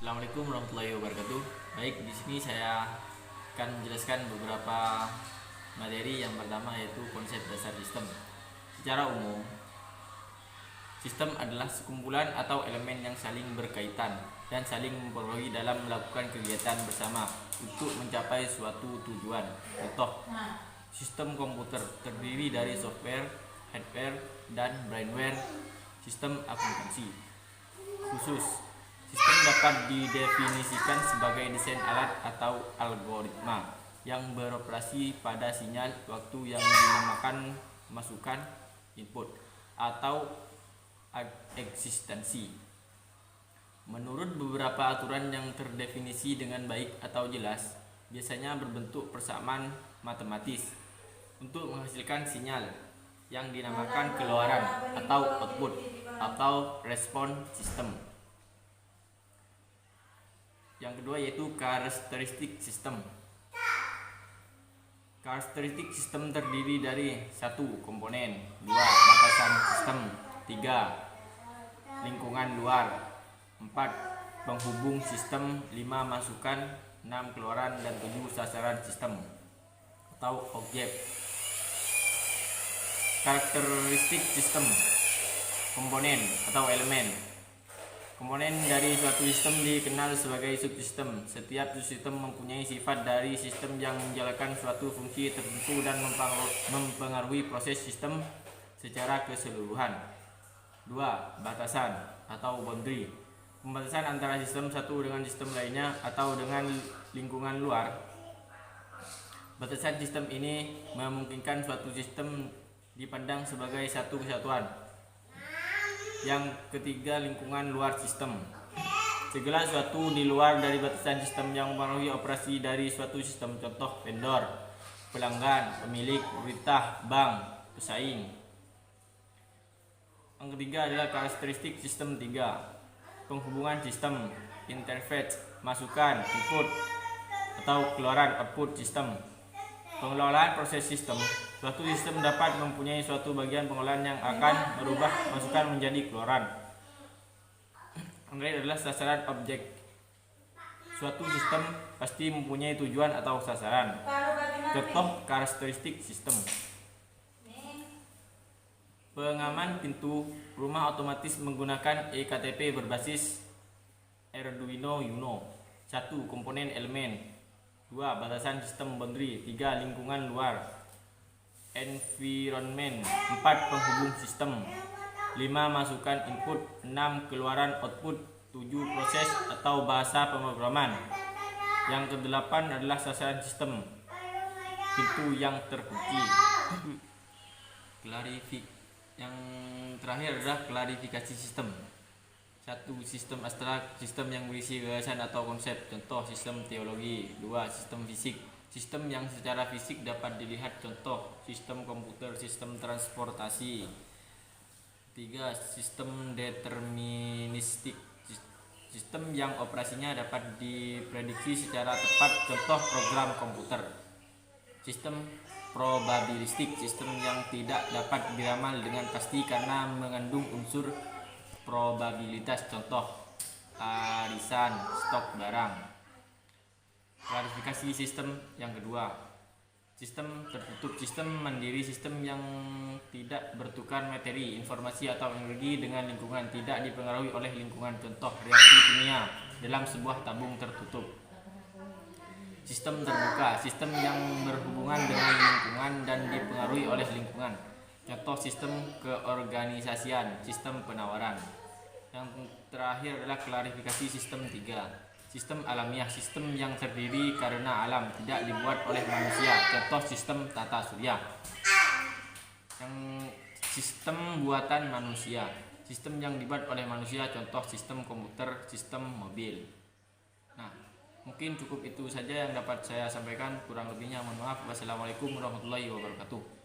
Assalamualaikum warahmatullahi wabarakatuh. Baik, di sini saya akan menjelaskan beberapa materi. Yang pertama yaitu konsep dasar sistem. Secara umum, sistem adalah sekumpulan atau elemen yang saling berkaitan dan saling mempengaruhi dalam melakukan kegiatan bersama untuk mencapai suatu tujuan. Contoh, sistem komputer terdiri dari software, hardware, dan brainware. Sistem akuntansi khusus, sistem dapat didefinisikan sebagai desain alat atau algoritma yang beroperasi pada sinyal waktu yang dinamakan masukan input atau eksistensi. Menurut beberapa aturan yang terdefinisi dengan baik atau jelas, biasanya berbentuk persamaan matematis untuk menghasilkan sinyal yang dinamakan keluaran atau output atau respon sistem. Yang kedua yaitu karakteristik sistem. Karakteristik sistem terdiri dari 1. Komponen, 2. Batasan sistem, 3. Lingkungan luar, 4. Penghubung sistem, 5. Masukan, 6. Keluaran, dan 7. Sasaran sistem atau objek. Karakteristik sistem. Komponen atau elemen. Komponen dari suatu sistem dikenal sebagai subsistem. Setiap subsistem mempunyai sifat dari sistem yang menjalankan suatu fungsi tertentu dan mempengaruhi proses sistem secara keseluruhan. 2. Batasan atau boundary. Pembatasan antara sistem satu dengan sistem lainnya atau dengan lingkungan luar. Batasan sistem ini memungkinkan suatu sistem dipandang sebagai satu kesatuan. Yang ketiga, lingkungan luar sistem. Segala sesuatu di luar dari batasan sistem yang mempengaruhi operasi dari suatu sistem. Contoh, vendor, pelanggan, pemilik, pemerintah, bank, pesaing. Yang ketiga adalah karakteristik sistem 3. Penghubungan sistem, interface, masukan, input atau keluaran, output sistem. Pengelolaan proses sistem. Suatu sistem dapat mempunyai suatu bagian pengelolaan yang akan merubah masukan menjadi keluaran. Yang adalah sasaran objek. Suatu sistem pasti mempunyai tujuan atau sasaran. Contoh karakteristik sistem. Pengaman pintu rumah otomatis menggunakan eKTP berbasis Arduino Uno. 1. Komponen elemen, 2. Batasan sistem boundary, 3. Lingkungan luar environment, 4. Penghubung sistem, 5. Masukan input, 6. Keluaran output, 7. Proses atau bahasa pemrograman. Yang ke-8 adalah sasaran sistem, pintu yang terkunci. Yang terakhir adalah klarifikasi sistem. 1. Sistem abstrak, sistem yang berisi gagasan atau konsep. Contoh, sistem teologi. 2. Sistem fisik, sistem yang secara fisik dapat dilihat. Contoh, sistem komputer, sistem transportasi. 3. Sistem deterministik, sistem yang operasinya dapat diprediksi secara tepat. Contoh, program komputer. Sistem probabilistik, sistem yang tidak dapat diramal dengan pasti karena mengandung unsur probabilitas. Contoh, arisan, stok barang. Klarifikasi sistem yang kedua. Sistem tertutup, sistem mandiri, sistem yang tidak bertukar materi, informasi atau energi dengan lingkungan, tidak dipengaruhi oleh lingkungan. Contoh, reaksi kimia dalam sebuah tabung tertutup. Sistem terbuka, sistem yang berhubungan dengan lingkungan dan dipengaruhi oleh lingkungan. Contoh, sistem keorganisasian, sistem penawaran. Yang terakhir adalah klarifikasi sistem 3. Sistem alamiah, sistem yang terdiri karena alam, tidak dibuat oleh manusia. Contoh, sistem tata surya. Yang sistem buatan manusia, sistem yang dibuat oleh manusia. Contoh, sistem komputer, sistem mobil. Nah, mungkin cukup itu saja yang dapat saya sampaikan. Kurang lebihnya mohon maaf. Wassalamualaikum warahmatullahi wabarakatuh.